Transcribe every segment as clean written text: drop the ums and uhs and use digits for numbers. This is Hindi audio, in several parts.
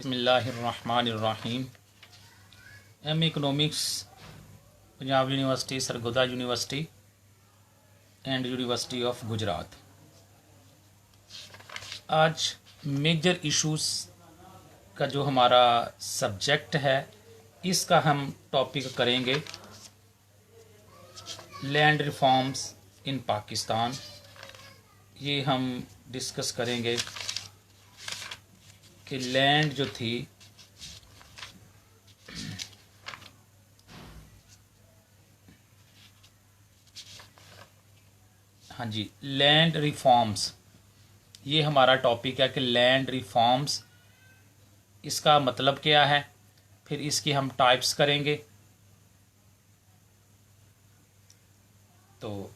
बिस्मिल्लाहिर्रहमानिर्रहीम। M economics, Punjab university, Sargodha university and university of Gujrat. आज मेजर इश्यूज़ का जो हमारा सब्जेक्ट है, इसका हम टॉपिक करेंगे लैंड रिफॉर्म्स इन पाकिस्तान। ये हम डिस्कस करेंगे कि लैंड जो थी हाँ जी, लैंड रिफॉर्म्स, ये हमारा टॉपिक है कि लैंड रिफॉर्म्स इसका मतलब क्या है। फिर इसकी हम टाइप्स करेंगे। तो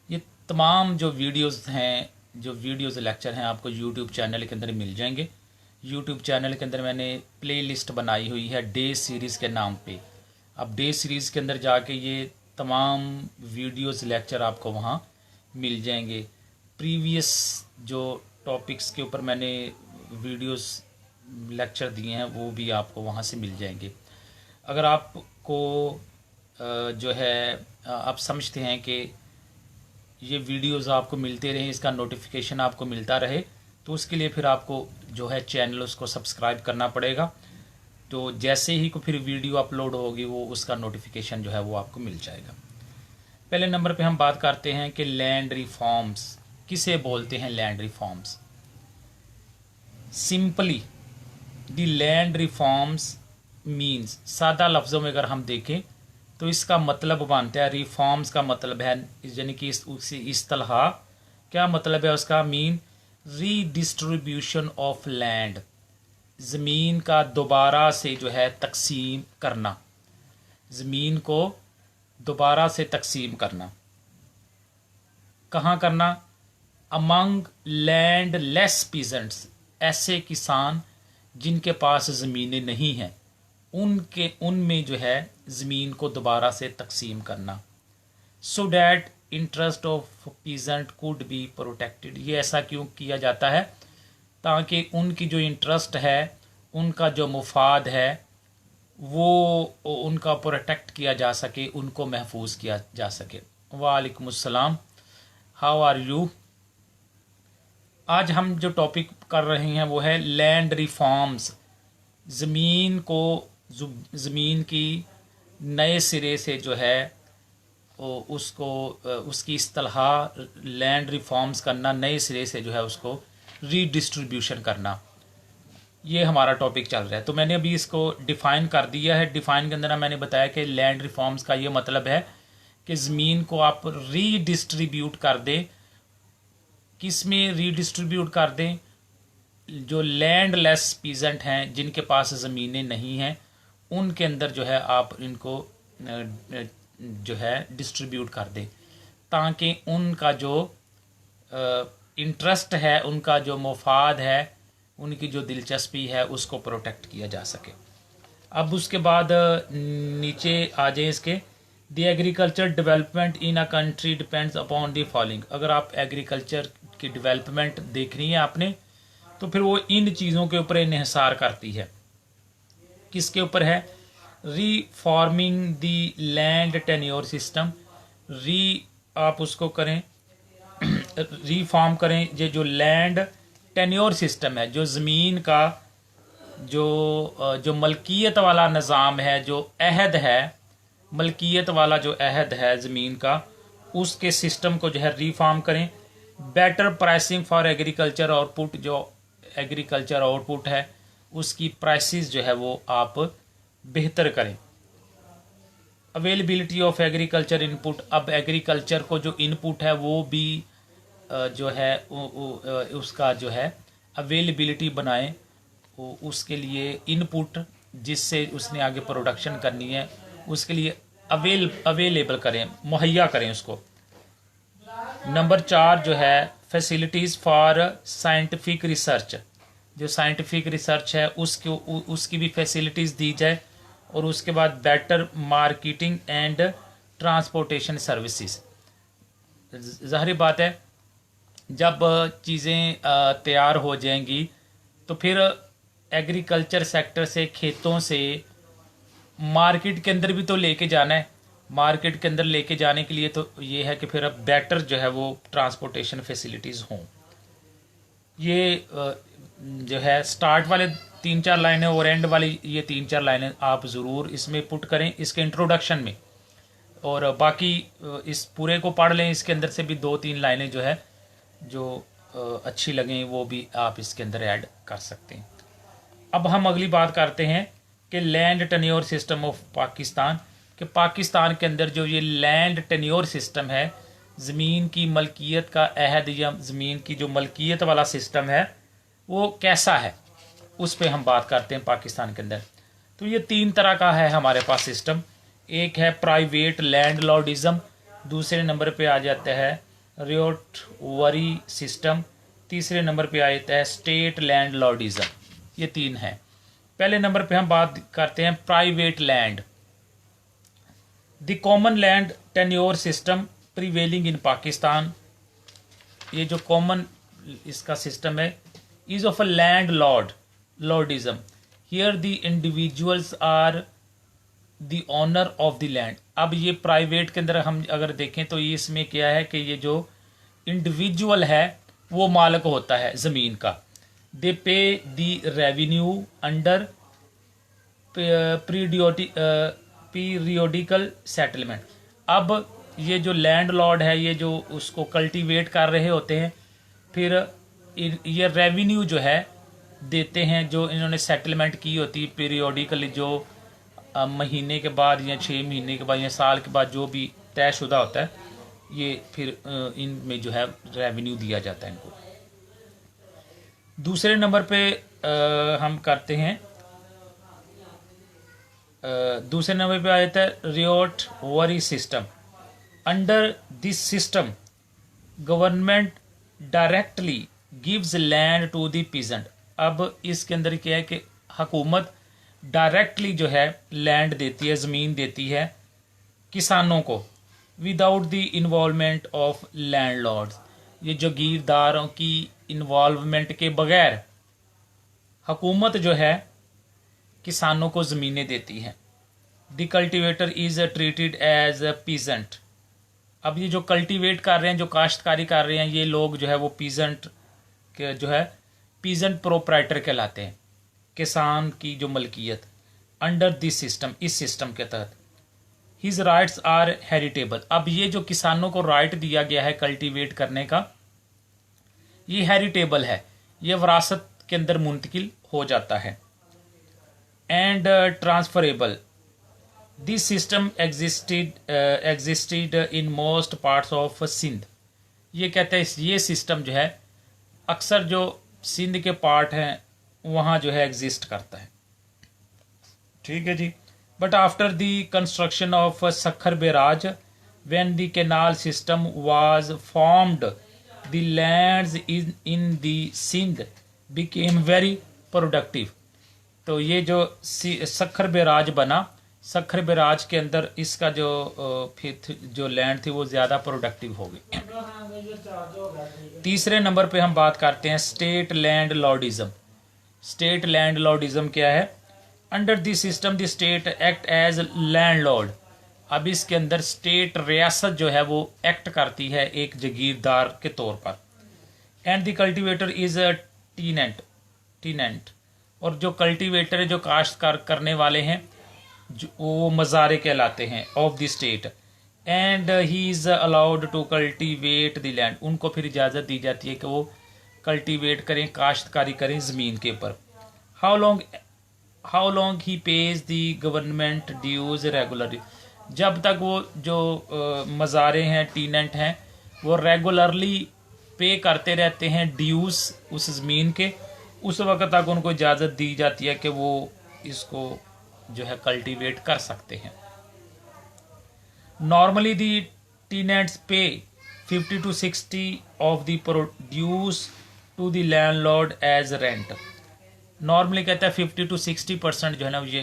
ये तमाम जो वीडियोस हैं, जो वीडियोस लेक्चर हैं, आपको यूट्यूब चैनल के अंदर मिल जाएंगे। यूट्यूब चैनल के अंदर मैंने प्लेलिस्ट बनाई हुई है डे सीरीज़ के नाम पे। अब डे सीरीज़ के अंदर जाके ये तमाम वीडियोस लेक्चर आपको वहाँ मिल जाएंगे। प्रीवियस जो टॉपिक्स के ऊपर मैंने वीडियोस लेक्चर दिए हैं वो भी आपको वहाँ से मिल जाएंगे। अगर आपको जो है आप समझते हैं कि ये वीडियोस आपको मिलते रहे, इसका नोटिफिकेशन आपको मिलता रहे, तो उसके लिए फिर आपको जो है चैनल उसको सब्सक्राइब करना पड़ेगा। तो जैसे ही को फिर वीडियो अपलोड होगी वो उसका नोटिफिकेशन जो है वो आपको मिल जाएगा। पहले नंबर पे हम बात करते हैं कि लैंड रिफॉर्म्स किसे बोलते हैं। Land reforms simply the land reforms means, सादा लफ्ज़ों में अगर हम देखें तो इसका मतलब बनता है, रिफॉर्म्स का मतलब है, यानी कि उसी इस्तिलाह क्या मतलब है उसका, मीन रीडिस्ट्रीब्यूशन ऑफ लैंड, ज़मीन का दोबारा से जो है तकसीम करना, ज़मीन को दोबारा से तकसीम करना। कहाँ करना? अमंग लैंड लेस पीजेंट्स, ऐसे किसान जिनके पास ज़मीनें नहीं हैं, उनमें जो है ज़मीन को दोबारा से तकसीम करना। So that interest of peasant could be protected, ये ऐसा क्यों किया जाता है? ताकि उनकी जो इंटरेस्ट है, उनका जो मुफाद है, वो उनका प्रोटेक्ट किया जा सके, उनको महफूज किया जा सके। वालेकुम अस्सलाम, हाउ आर यू। आज हम जो टॉपिक कर रहे हैं वो है लैंड रिफॉर्म्स, ज़मीन की नए सिरे से जो है उसको उसकी इस्तिलाह लैंड रिफॉर्म्स करना, नए सिरे से जो है उसको रीडिस्ट्रीब्यूशन करना, ये हमारा टॉपिक चल रहा है। तो मैंने अभी इसको डिफ़ाइन कर दिया है। डिफ़ाइन के अंदर मैंने बताया कि लैंड रिफॉर्म्स का ये मतलब है कि ज़मीन को आप रीडिस्ट्रीब्यूट कर दें। किस में रीडिस्ट्रीब्यूट कर दें? जो लैंड लेस पीजेंट हैं, जिनके पास ज़मीनें नहीं हैं, उनके अंदर जो है आप इनको जो है डिस्ट्रीब्यूट कर दें, ताकि उनका जो इंटरेस्ट है, उनका जो मुफाद है, उनकी जो दिलचस्पी है, उसको प्रोटेक्ट किया जा सके। अब उसके बाद नीचे आ जाए इसके, the agriculture development in a country depends upon the following. अगर आप एग्रीकल्चर की डेवलपमेंट देखनी है आपने, तो फिर वो इन चीज़ों के ऊपर इन्हिसार करती है। किसके ऊपर है? रीफॉर्मिंग द लैंड टेन्योर सिस्टम, आप उसको करें, रीफॉर्म करें। ये जो लैंड टेन्योर सिस्टम है, जो ज़मीन का जो मलकियत वाला निज़ाम है, जो अहद है, मलकियत वाला जो अहद है ज़मीन का, उसके सिस्टम को जो है रीफॉर्म करें। Better pricing for agriculture output, जो एग्रीकल्चर आउटपुट है उसकी प्राइसेस जो है वो आप बेहतर करें। अवेलेबिलिटी ऑफ एग्रीकल्चर इनपुट, अब एग्रीकल्चर को जो इनपुट है वो भी जो है उसका जो है अवेलेबिलिटी बनाएं, उसके लिए इनपुट जिससे उसने आगे प्रोडक्शन करनी है, उसके लिए अवेलेबल करें, मुहैया करें उसको। नंबर 4 जो है फैसिलिटीज़ फॉर साइंटिफिक रिसर्च, जो साइंटिफिक रिसर्च है उसकी भी फैसिलिटीज़ दी जाए। और उसके बाद better marketing and transportation services. ज़ाहिर बात है जब चीज़ें तैयार हो जाएंगी तो फिर एग्रीकल्चर सेक्टर से, खेतों से मार्केट के अंदर भी तो लेके जाना है। मार्केट के अंदर लेके जाने के लिए तो ये है कि फिर अब बेटर जो है वो ट्रांसपोर्टेशन फैसिलिटीज़ हों। ये जो है स्टार्ट वाले 3-4 लाइनें और एंड वाली ये 3-4 लाइनें आप ज़रूर इसमें पुट करें इसके इंट्रोडक्शन में, और बाकी इस पूरे को पढ़ लें। इसके अंदर से भी 2-3 लाइनें जो है जो अच्छी लगें वो भी आप इसके अंदर ऐड कर सकते हैं। अब हम अगली बात करते हैं कि land tenure system of Pakistan, कि पाकिस्तान के अंदर जो ये लैंड टेन्योर सिस्टम है, ज़मीन की मलकियत का अहद या ज़मीन की जो मलकियत वाला सिस्टम है वो कैसा है, उस पर हम बात करते हैं पाकिस्तान के अंदर। तो ये 3 तरह का है हमारे पास सिस्टम। एक है प्राइवेट लैंड लॉर्डिज़म, दूसरे नंबर पे आ जाता है रियोटवरी सिस्टम, तीसरे नंबर पे आ जाता है स्टेट लैंड लॉर्डिज़म। ये 3 है। पहले नंबर पे हम बात करते हैं private land. The common land tenure system prevailing in Pakistan, ये जो कॉमन इसका सिस्टम है, is of a land lordism. Here the individuals are the owner of the land. अब ये प्राइवेट के अंदर हम अगर देखें तो ये इसमें क्या है कि ये जो इंडिविजुअल है वो मालिक होता है ज़मीन का। दे पे the revenue under periodical settlement. अब ये जो लैंड लॉर्ड है ये जो उसको कल्टीवेट कर रहे होते हैं, फिर ये रेवेन्यू जो है देते हैं, जो इन्होंने सेटलमेंट की होती है पीरियोडिकली, जो महीने के बाद या 6 महीने के बाद या साल के बाद जो भी तयशुदा होता है, ये फिर इनमें जो है रेवेन्यू दिया जाता है इनको। दूसरे नंबर पे हम करते हैं, दूसरे नंबर पे आ जाता है ryotwari system. Under this system government directly gives land to the peasant. अब इसके अंदर क्या है कि हुकूमत डायरेक्टली जो है लैंड देती है, ज़मीन देती है किसानों को, without the involvement of landlords. ये जागीरदारों की इन्वॉल्वमेंट के बगैर हुकूमत जो है किसानों को ज़मीनें देती है। The cultivator is treated as a peasant. अब ये जो कल्टीवेट कर रहे हैं, जो काश्तकारी कर रहे हैं, ये लोग जो है वो पीजेंट के जो है पीजेंट प्रोप्राइटर कहलाते हैं, किसान की जो मलकियत। अंडर दिस सिस्टम, इस सिस्टम के तहत हिज राइट्स आर हेरिटेबल। अब ये जो किसानों को राइट दिया गया है कल्टीवेट करने का, ये हेरिटेबल है, ये विरासत के अंदर मुंतकिल हो जाता है। And transferable. This system existed in most parts of Sindh. ये कहते हैं ये सिस्टम जो है अक्सर जो सिंध के पार्ट हैं वहाँ जो है एग्जिस्ट करता है। ठीक है जी। But after the construction of Sukkur barrage, when the canal system was formed, the lands in the Sindh became very productive. तो ये जो सखर बैराज बना, सखर बैराज के अंदर इसका जो फिर जो लैंड थी वो ज़्यादा प्रोडक्टिव हो गई। तीसरे नंबर पे हम बात करते हैं state landlordism. State landlordism क्या है? Under this system the state act as landlord. अब इसके अंदर स्टेट रियासत जो है वो एक्ट करती है एक जागीरदार के तौर पर। And the cultivator is a टीनेंट। और जो कल्टीवेटर है, जो काश्तकार करने वाले हैं, जो वो मज़ारे कहलाते हैं of the state. And he is allowed to cultivate the land. उनको फिर इजाज़त दी जाती है कि वो कल्टीवेट करें, काश्तकारी करें ज़मीन के ऊपर। How long he pays the government dues regularly. जब तक वो जो मज़ारे हैं, टीनेंट हैं, वो रेगुलरली पे करते रहते हैं ड्यूज उस ज़मीन के, उस वक्त तक उनको इजाज़त दी जाती है कि वो इसको जो है कल्टीवेट कर सकते हैं। नॉर्मली दी टीनेंट्स पे 50 to 60 of the produce to the landlord as rent. Normally कहता है 50 to 60% जो है ना ये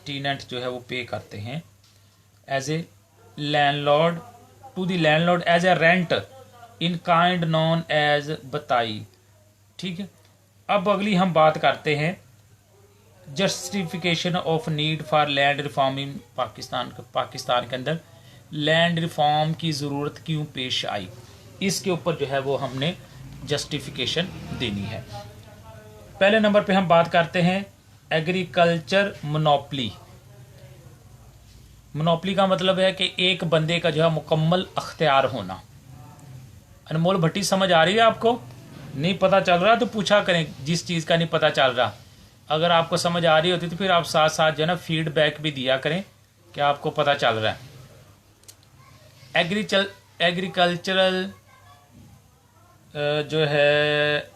टीनेंट जो है वो पे करते हैं as a landlord to the landlord as a rent in kind known as बताई। ठीक है। अब अगली हम बात करते हैं justification of need for land reform in Pakistan के अंदर लैंड रिफॉर्म की ज़रूरत क्यों पेश आई, इसके ऊपर जो है वो हमने जस्टिफिकेशन देनी है। पहले नंबर पे हम बात करते हैं एग्रीकल्चर मोनोपली। मोनोपली का मतलब है कि एक बंदे का जो है मुकम्मल अख्तियार होना। अनमोल भट्टी समझ आ रही है आपको? नहीं पता चल रहा तो पूछा करें, जिस चीज़ का नहीं पता चल रहा। अगर आपको समझ आ रही होती तो फिर आप साथ साथ जो है ना फीडबैक भी दिया करें कि आपको पता चल रहा है। एग्रीकल्चरल जो है,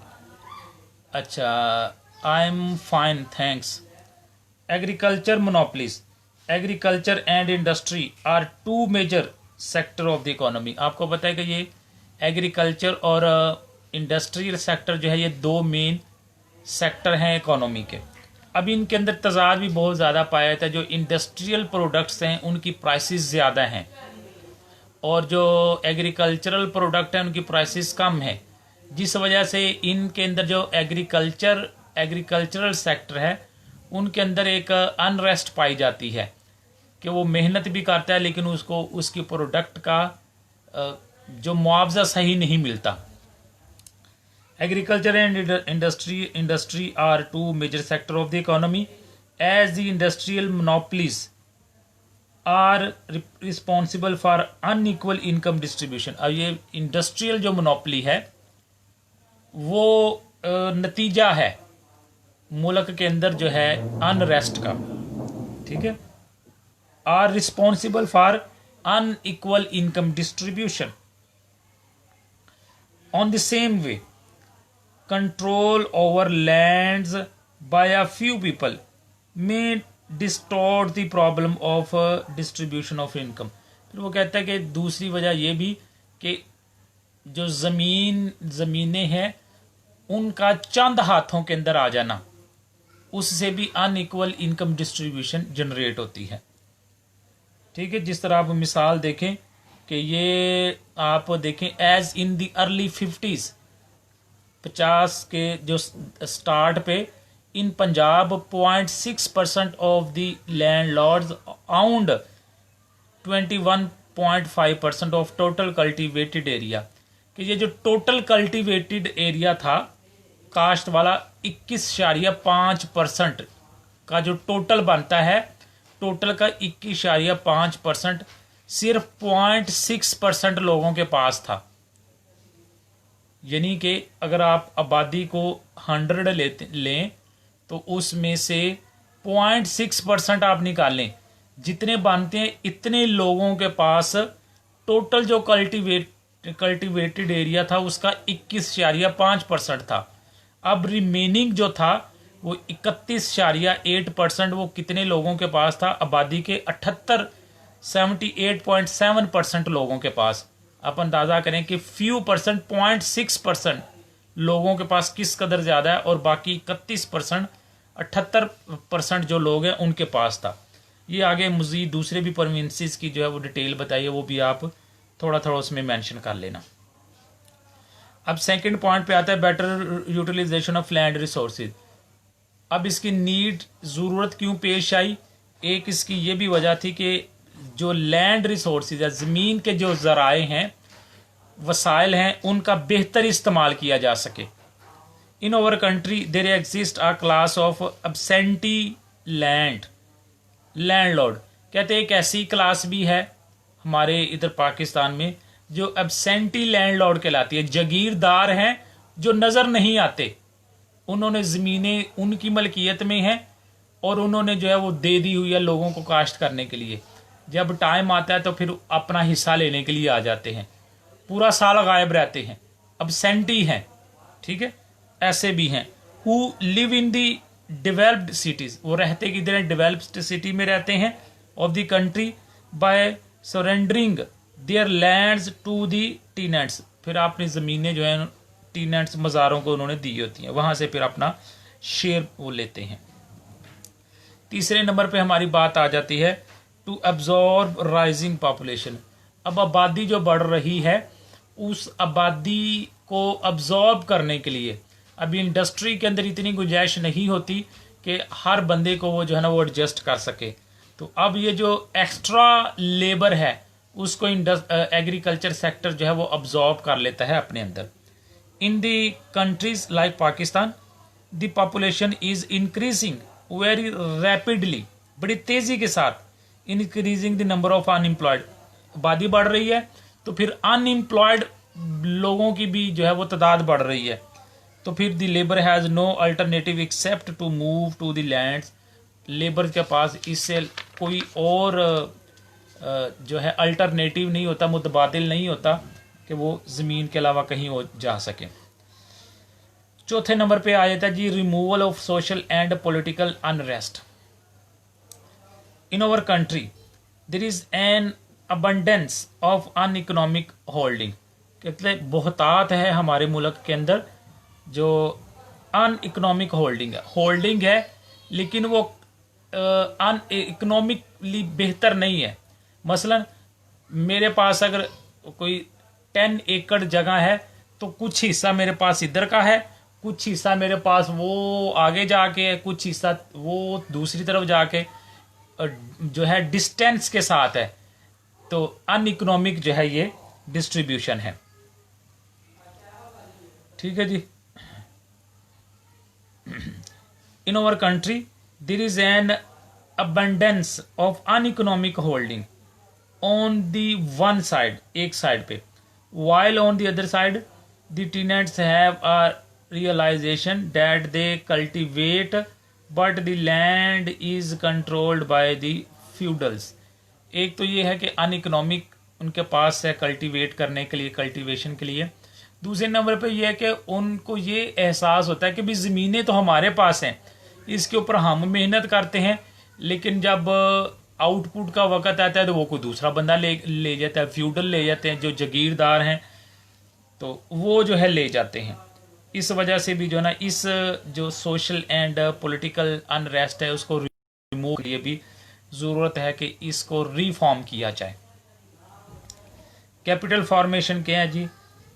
अच्छा, I am fine thanks. Agriculture monopolies, agriculture and industry are two major sector of the economy. आपको पता है कि ये एग्रीकल्चर और इंडस्ट्रियल सेक्टर जो है ये दो मेन सेक्टर हैं इकोनॉमी के। अब इनके अंदर तजाद भी बहुत ज़्यादा पाया जाता है। जो इंडस्ट्रियल प्रोडक्ट्स हैं उनकी प्राइसेस ज़्यादा हैं और जो एग्रीकल्चरल प्रोडक्ट हैं उनकी प्राइसेस कम है, जिस वजह से इनके अंदर जो एग्रीकल्चरल सेक्टर है उनके अंदर एक अनरेस्ट पाई जाती है कि वो मेहनत भी करता है लेकिन उसको उसकी प्रोडक्ट का जो मुआवजा सही नहीं मिलता। Agriculture and industry are two major sector of the economy as the industrial monopolies are responsible for unequal income distribution. अब ये इंडस्ट्रियल जो मोनोपली है वो नतीजा है मुल्क के अंदर जो है अनरेस्ट का, ठीक है। Are responsible for unequal income distribution. On the same way control over lands by a few people may distort the problem of distribution of income। फिर वो कहता है कि दूसरी वजह ये भी कि जो ज़मीनें हैं उनका चंद हाथों के अंदर आ जाना, उससे भी अनइक्वल इनकम डिस्ट्रीब्यूशन जनरेट होती है, ठीक है। जिस तरह आप मिसाल देखें कि ये आप देखें as in the early 50s 50 के जो स्टार्ट पे in Punjab 0.6% of the landlords owned 21.5% of total cultivated area. कि ये जो टोटल कल्टीवेटेड एरिया था कास्ट वाला 21.5% का जो टोटल बनता है, टोटल का 21.5% सिर्फ 0.6% लोगों के पास था। यानी कि अगर आप आबादी को 100 लें तो उसमें से 0.6% आप निकालें, जितने बनते हैं इतने लोगों के पास टोटल जो कल्टीवेटेड एरिया था उसका 21.5% था। अब रिमेनिंग जो था वो 31.8% वो कितने लोगों के पास था? आबादी के 78.7% लोगों के पास। आप अंदाज़ा करें कि फ्यू परसेंट 0.6% लोगों के पास किस कदर ज़्यादा है और बाकी 31% 78% जो लोग हैं उनके पास था। ये आगे मज़ीद दूसरे भी प्रोविंसेस की जो है वो डिटेल बताइए, वो भी आप थोड़ा थोड़ा उसमें मेंशन कर लेना। अब सेकंड पॉइंट पे आता है better utilization of land resources. अब इसकी नीड ज़रूरत क्यों पेश आई? एक इसकी ये भी वजह थी कि जो लैंड रिसोर्सेज या ज़मीन के जो ज़राए हैं, वसाइल हैं, उनका बेहतर इस्तेमाल किया जा सके। In our country there exist a class of absentee landlord. कहते हैं एक ऐसी क्लास भी है हमारे इधर पाकिस्तान में जो एब्सेंटी लैंडलॉर्ड कहलाती है। जागीरदार हैं जो नज़र नहीं आते, उन्होंने ज़मीनें उनकी मलकियत में हैं और उन्होंने जो है वो दे दी हुई है लोगों को काश्त करने के लिए। जब टाइम आता है तो फिर अपना हिस्सा लेने के लिए आ जाते हैं, पूरा साल गायब रहते हैं, एब्सेंटी हैं, ठीक है। ऐसे भी हैं who live in the developed cities, वो रहते किधर हैं? डेवलप्ड सिटी में रहते हैं of the country by surrendering their lands to the tenants. फिर अपनी ज़मीनें जो हैं टीनेंट्स मज़ारों को उन्होंने दी होती हैं, वहाँ से फिर अपना शेयर वो लेते हैं। तीसरे नंबर पे हमारी बात आ जाती है टू एब्जॉर्ब राइजिंग पॉपुलेशन। अब आबादी जो बढ़ रही है उस आबादी को अब्जॉर्ब करने के लिए, अभी इंडस्ट्री के अंदर इतनी गुंजाइश नहीं होती कि हर बंदे को वो जो है ना वो एडजस्ट कर सके। तो अब ये जो एक्स्ट्रा लेबर है उसको एग्रीकल्चर सेक्टर जो है वो अब्जॉर्ब कर लेता है अपने अंदर। In the countries like Pakistan the population is increasing very rapidly, बड़ी तेजी के साथ increasing the number of unemployed, आबादी बढ़ रही है तो फिर अनएम्प्लॉयड लोगों की भी जो है वो तादाद बढ़ रही है। तो फिर the labour has no alternative except to move to the lands, labour के पास इससे कोई और जो है अल्टरनेटिव नहीं होता, मुतबादिल नहीं होता कि वो ज़मीन के अलावा कहीं और जा सके। चौथे नंबर पे आ जाता है जी removal of social and political unrest. In our country there is an abundance of uneconomic holding, कहते बहुतात है हमारे मुल्क के अंदर जो अन इकोनॉमिक होल्डिंग है लेकिन वो अन इकोनॉमिकली बेहतर नहीं है। मसलन मेरे पास अगर कोई 10 एकड़ जगह है तो कुछ हिस्सा मेरे पास इधर का है, कुछ हिस्सा मेरे पास वो आगे जाके है, कुछ हिस्सा वो दूसरी तरफ जाके जो है डिस्टेंस के साथ है। तो अन इकोनॉमिक जो है ये डिस्ट्रीब्यूशन है। ठीक है जी। In our country there is an abundance of uneconomic holding on the one side, एक साइड पे, while on the other side the tenants have a realization that they cultivate but the land is controlled by the feudals। एक तो ये है कि अनइकोनॉमिक उनके पास है कल्टीवेट करने के लिए, कल्टीवेशन के लिए। दूसरे नंबर पे ये है कि उनको ये एहसास होता है कि भी ज़मीनें तो हमारे पास हैं, इसके ऊपर हम मेहनत करते हैं, लेकिन जब आउटपुट का वक़्त आता है तो वो कोई दूसरा बंदा ले जाता है, फ्यूडल ले जाते हैं, जो जागीरदार हैं तो वो जो है ले जाते हैं। इस वजह से भी जो है ना इस जो सोशल एंड पॉलिटिकल अनरेस्ट है उसको रिमूव के लिए भी ज़रूरत है कि इसको रिफॉर्म किया जाए। कैपिटल फॉर्मेशन क्या है जी?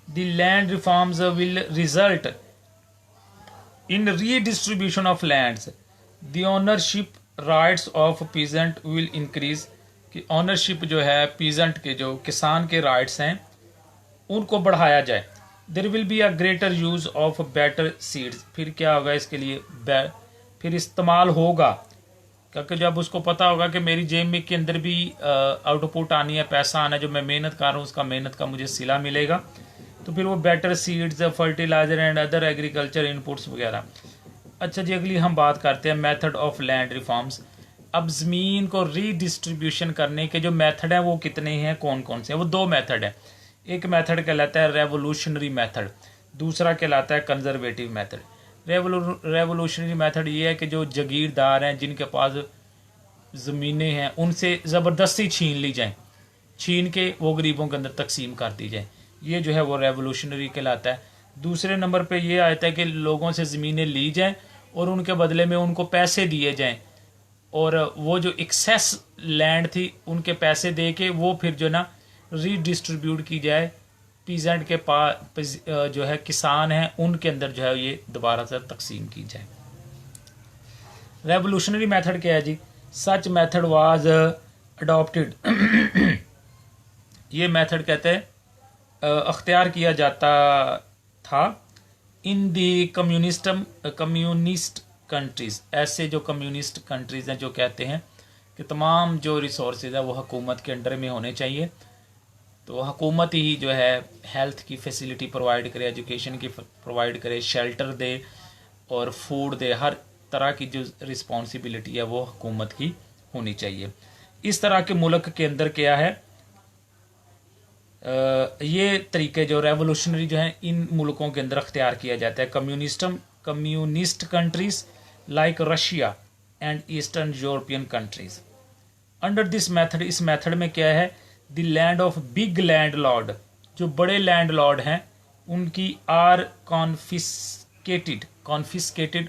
The land reforms will result in redistribution of lands, the ownership rights of peasant will increase, कि ऑनरशिप जो है पीजेंट के, जो किसान के राइट्स हैं उनको बढ़ाया जाए। There will be a greater use of better seeds, फिर क्या होगा इसके लिए फिर इस्तेमाल होगा, क्योंकि जब उसको पता होगा कि मेरी जेब में के अंदर भी आउटपुट आनी है, पैसा आना है, जो मैं मेहनत कर रहा हूँ उसका मेहनत का मुझे सिला मिलेगा, तो फिर वो better seeds, fertiliser and other agriculture inputs वगैरह। अच्छा जी, अगली हम बात करते हैं मेथड ऑफ लैंड रिफॉर्म्स। अब ज़मीन को रीडिस्ट्रीब्यूशन करने के जो मेथड हैं वो कितने हैं, कौन कौन से हैं? वो दो मेथड है। एक मेथड कहलाता है रेवोल्यूशनरी मेथड, दूसरा कहलाता है कंजर्वेटिव मेथड। रेवोल्यूशनरी मेथड ये है कि जो जागीरदार हैं, जिनके पास ज़मीनें हैं, उनसे ज़बरदस्ती छीन ली जाए, छीन के वो गरीबों के अंदर तकसीम कर दी जाए, ये जो है वो रेवोल्यूशनरी कहलाता है। दूसरे नंबर पे ये आता है कि लोगों से ज़मीनें ली जाएं और उनके बदले में उनको पैसे दिए जाएं, और वो जो एक्सेस लैंड थी उनके पैसे दे के वो फिर जो ना रीडिस्ट्रीब्यूट की जाए, पीजेंट के पास जो है किसान हैं उनके अंदर जो है ये दोबारा से तकसीम की जाए। रेवोल्यूशनरी मेथड क्या है जी? सच मेथड वाज अडॉप्टेड, ये मेथड कहते हैं अख्तियार किया जाता था इन दी कम्युनिस्ट कंट्रीज, ऐसे जो कम्युनिस्ट कंट्रीज़ हैं जो कहते हैं कि तमाम जो रिसोर्सेज है वो हुकूमत के अंडर में होने चाहिए, तो हुकूमत ही जो है हेल्थ की फैसिलिटी प्रोवाइड करे, एजुकेशन की प्रोवाइड करे, शेल्टर दे और फूड दे, हर तरह की जो रिस्पॉन्सिबिलिटी है वो हुकूमत की होनी चाहिए। इस तरह के मुल्क के अंदर क्या है, ये तरीके जो रेवोल्यूशनरी जो हैं इन मुल्कों के अंदर अख्तियार किया जाता है। Communist countries like Russia and eastern European countries. Under this method, इस मेथड में क्या है, the land of big land Lord, जो बड़े लैंड लॉर्ड हैं उनकी आर कॉन्फिस्केटेड,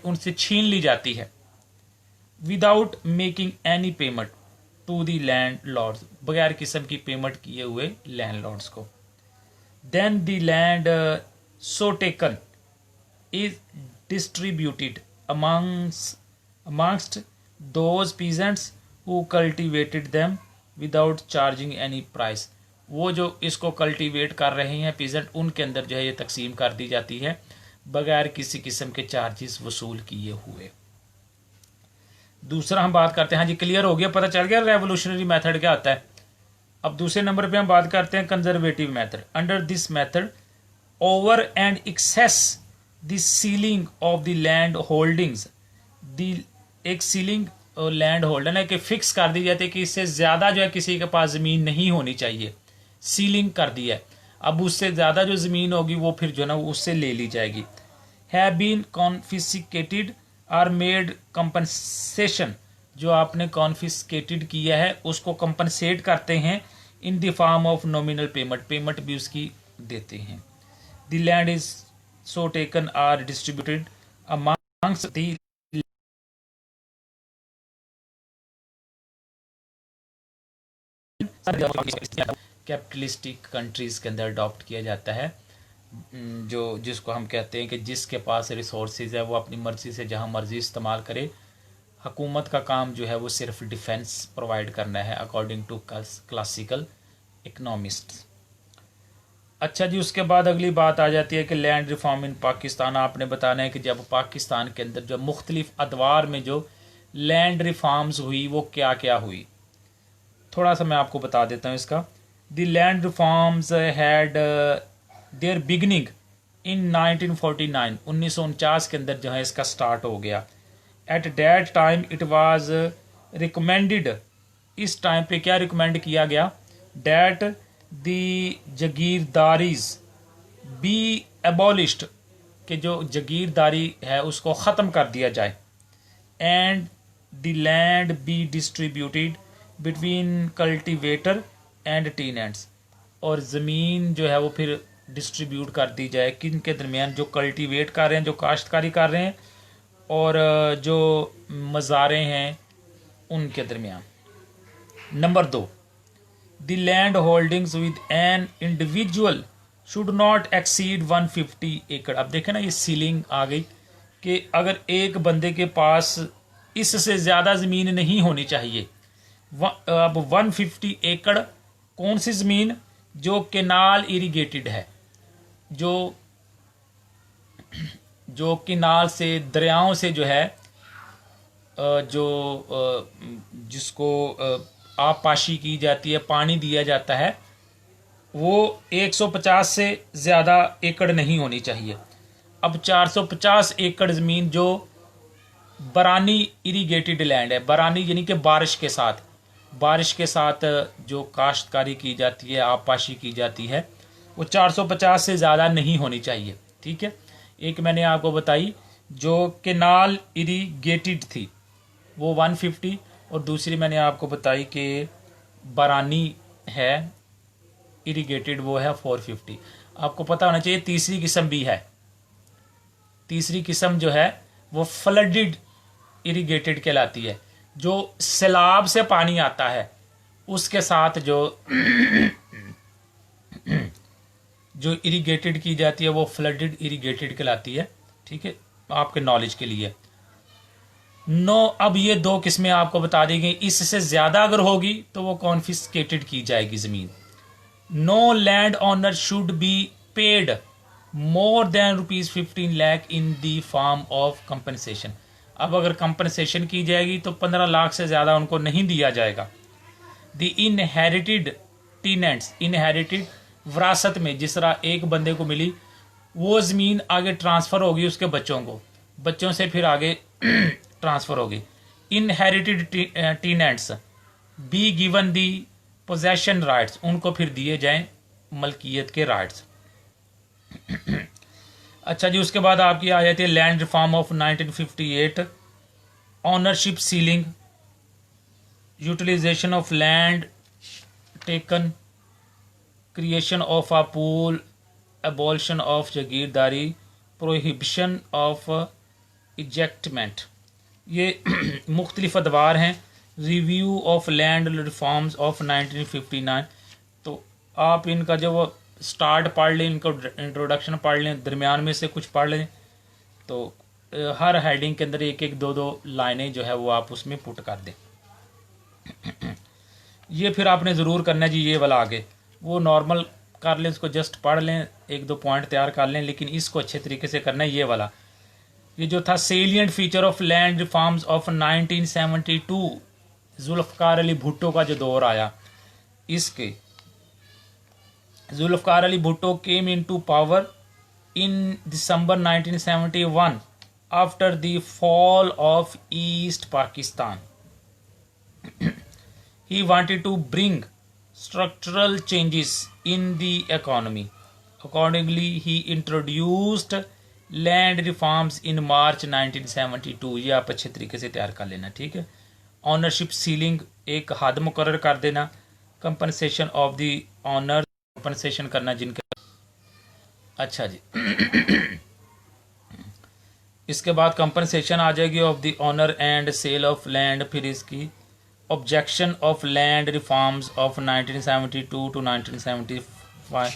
उनसे छीन ली जाती है, without making any payment to the landlords, बगैर किस्म की पेमेंट किए हुए लैंड लॉर्ड्स को। Then the land so taken is distributed amongst those peasants who cultivated them without charging any price। वो जो इसको कल्टीवेट कर रहे हैं पीजेंट, उनके अंदर जो है ये तकसीम कर दी जाती है बगैर किसी किस्म के चार्जेस वसूल किए हुए। दूसरा हम बात करते हैं, हाँ जी क्लियर हो गया, पता चल गया रेवोल्यूशनरी मेथड क्या होता है। अब दूसरे नंबर पे हम बात करते हैं conservative method. Under this method over and excess the ceiling of the land holdings, एक सीलिंग लैंड होल्डर है कि फिक्स कर दी जाती है कि इससे ज़्यादा जो है किसी के पास ज़मीन नहीं होनी चाहिए, सीलिंग कर दी है। अब उससे ज़्यादा जो ज़मीन होगी वो फिर जो है ना उससे ले ली जाएगी। Have been confiscated or made compensation, जो आपने कॉन्फिस्केटेड किया है उसको कंपनसेट करते हैं in the form of nominal payment, payment भी उसकी देते हैं। The land is so taken or distributed amongst the capitalistic countries के अंदर अडॉप्ट किया जाता है, जो जिसको हम कहते हैं कि जिसके पास रिसोर्सेज है वो अपनी मर्जी से जहां मर्जी इस्तेमाल करे। हुकूमत का काम जो है वो सिर्फ डिफेंस प्रोवाइड करना है अकॉर्डिंग टू क्लासिकल इकोनॉमिस्ट। अच्छा जी, उसके बाद अगली बात आ जाती है कि लैंड रिफॉर्म इन पाकिस्तान। आपने बताना है कि जब पाकिस्तान के अंदर जो मुख्तलिफ अदवार में जो लैंड रिफॉर्म्स हुई वो क्या क्या हुई, थोड़ा सा मैं आपको बता देता हूँ इसका। The land reforms had there beginning इन 1949, 1949 के अंदर जो है इसका स्टार्ट हो गया। At that time it was recommended, इस टाइम पे क्या रिकमेंड किया गया, डैट द जागीरदारीज बी एबॉलिश्ड, कि जो जागीरदारी है उसको ख़त्म कर दिया जाए। And the land be distributed between cultivator and tenants, और ज़मीन जो है वो फिर डिस्ट्रीब्यूट कर दी जाए किन के दरमियान, जो कल्टीवेट कर रहे हैं, जो काश्तकारी कर रहे हैं, और जो मज़ारे हैं उनके दरमियान। Number 2, the land holdings with an individual should not exceed 150 एकड़। अब देखें ना ये सीलिंग आ गई कि अगर एक बंदे के पास इससे ज़्यादा ज़मीन नहीं होनी चाहिए। अब 150 एकड़ कौन सी ज़मीन, जो केनाल इरिगेटेड है, जो किनाल से दरियाओं से जो है जिसको आबपाशी की जाती है, पानी दिया जाता है, वो 150 से ज़्यादा एकड़ नहीं होनी चाहिए। अब 450 एकड़ ज़मीन जो बरानी इरिगेटेड लैंड है, बरानी यानी कि बारिश के साथ जो काश्तकारी की जाती है, आबपाशी की जाती है, वो 450 से ज़्यादा नहीं होनी चाहिए। ठीक है, एक मैंने आपको बताई जो केनाल इरिगेटेड थी वो 150, और दूसरी मैंने आपको बताई कि बरानी है इरिगेटेड वो है 450। आपको पता होना चाहिए तीसरी किस्म भी है, तीसरी किस्म जो है वो फ्लडेड इरिगेटेड कहलाती है, जो सैलाब से पानी आता है उसके साथ जो इरिगेटेड की जाती है वो फ्लडेड इरिगेटेड कहलाती है। ठीक है, आपके नॉलेज के लिए। अब ये 2 किस्में आपको बता दी गई। इससे ज़्यादा अगर होगी तो वो कॉन्फिस्केटेड की जाएगी ज़मीन। No land owner should be paid more than ₹15 lakh in the form of compensation. अब अगर कंपनसेशन की जाएगी तो 15 लाख से ज़्यादा उनको नहीं दिया जाएगा। द इनहेरिटेड टीनेंट्स, इनहेरिटेड विरासत में जिस तरह एक बंदे को मिली, वो ज़मीन आगे ट्रांसफ़र होगी उसके बच्चों को, बच्चों से फिर आगे ट्रांसफ़र होगी। Inherited tenants be given the possession rights, उनको फिर दिए जाएं मलकियत के राइट्स। अच्छा जी, उसके बाद आपकी आ जाती है land reform of 1958, ownership ceiling, utilization of land taken, creation of a pool, abolition of जागीरदारी, प्रोहिबिशन ऑफ इजेक्टमेंट। ये मुख्तलिफ अदवार हैं। Review of land reforms of 1959। तो आप इनका जो स्टार्ट पढ़ लें, इनको इंट्रोडक्शन पढ़ लें, दरमियान में से कुछ पढ़ लें, तो हर हेडिंग के अंदर एक एक दो दो लाइनें जो है वो आप उसमें पुट कर दें। ये फिर आपने ज़रूर करना है जी, ये वाला आगे वो नॉर्मल कर लें, इसको जस्ट पढ़ लें, एक दो पॉइंट तैयार कर लें, लेकिन इसको अच्छे तरीके से करना है ये वाला। ये जो था salient feature of land reforms of 1972, Zulfikar Ali Bhutto का जो दौर आया, इसके Zulfikar Ali Bhutto came into power in December 1971 after the fall of East Pakistan. He wanted to bring structural changes in the economy. Accordingly, he introduced land reforms in March 1972. ये आप अच्छे तरीके से तैयार कर लेना, ठीक है। ऑनरशिप सीलिंग एक हद मुकर्रर कर देना। Compensation of the owner, compensation करना जिनके, अच्छा जी। इसके बाद कंपनसेशन आ जाएगी of the owner and sale of land. फिर इसकी objection of land reforms of 1972 to 1975,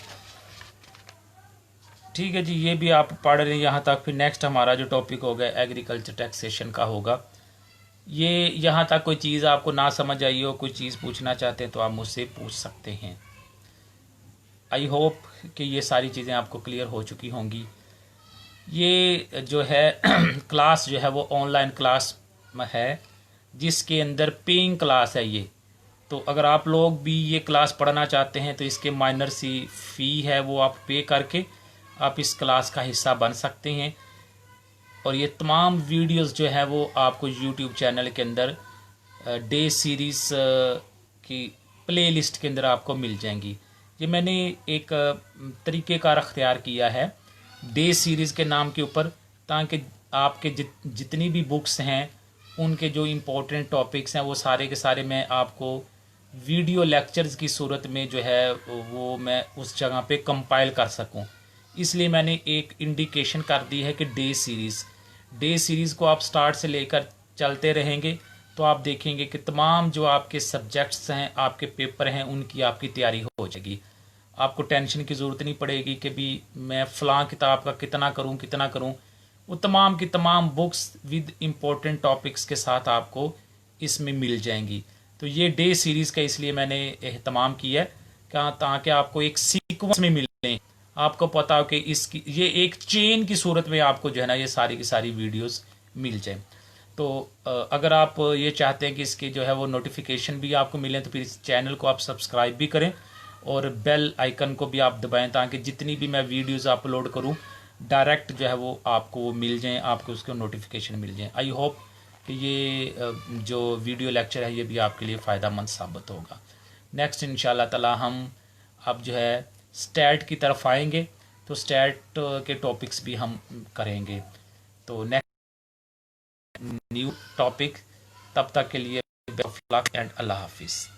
ठीक है जी। ये भी आप पढ़ रहे हैं यहाँ तक। फिर नेक्स्ट हमारा जो टॉपिक होगा एग्रीकल्चर टैक्सेशन का होगा। ये यहाँ तक कोई चीज़ आपको ना समझ आई हो, कोई चीज़ पूछना चाहते हैं तो आप मुझसे पूछ सकते हैं। आई होप कि ये सारी चीज़ें आपको क्लियर हो चुकी होंगी। ये जो है क्लास जो है वो ऑनलाइन क्लास है, जिसके अंदर पेइंग क्लास है ये। तो अगर आप लोग भी ये क्लास पढ़ना चाहते हैं तो इसके माइनर सी फ़ी है वो आप पे करके आप इस क्लास का हिस्सा बन सकते हैं। और ये तमाम वीडियोस जो है वो आपको यूट्यूब चैनल के अंदर डे सीरीज़ की प्लेलिस्ट के अंदर आपको मिल जाएंगी। ये मैंने एक तरीक़ेकार अख्तियार किया है डे सीरीज़ के नाम के ऊपर, ताकि आपके जितनी भी बुक्स हैं उनके जो इम्पोर्टेंट टॉपिक्स हैं वो सारे के सारे मैं आपको वीडियो लेक्चर्स की सूरत में जो है वो मैं उस जगह पे कंपाइल कर सकूं। इसलिए मैंने एक इंडिकेशन कर दी है कि डे सीरीज़ को आप स्टार्ट से लेकर चलते रहेंगे तो आप देखेंगे कि तमाम जो आपके सब्जेक्ट्स हैं, आपके पेपर हैं, उनकी आपकी तैयारी हो जाएगी। आपको टेंशन की ज़रूरत नहीं पड़ेगी कि भी मैं फ़लाँ किताब का कितना करूं। वो तमाम की तमाम बुक्स विद इम्पोर्टेंट टॉपिक्स के साथ आपको इसमें मिल जाएंगी। तो ये डे सीरीज़ का इसलिए मैंने एहतमाम किया है क्या, ताकि आपको एक सीक्वेंस में मिले, आपको पता हो कि इसकी ये एक चेन की सूरत में आपको जो है ना ये सारी की सारी वीडियोस मिल जाए। तो अगर आप ये चाहते हैं कि इसके जो है वो नोटिफिकेशन भी आपको मिले तो फिर इस चैनल को आप सब्सक्राइब भी करें और बेल आइकन को भी आप दबाएं, ताकि जितनी भी मैं वीडियोस अपलोड करूं डायरेक्ट जो है वो आपको मिल जाएं, आपको उसके नोटिफिकेशन मिल जाएं। आई होप कि ये जो वीडियो लेक्चर है ये भी आपके लिए फ़ायदेमंद साबित होगा। नेक्स्ट इंशाल्लाह ताला हम अब जो है स्टैट की तरफ आएंगे, तो स्टैट के टॉपिक्स भी हम करेंगे। तो नेक्स्ट न्यू टॉपिक, तब तक के लिए बेस्ट ऑफ लक एंड अल्लाह हाफिज़।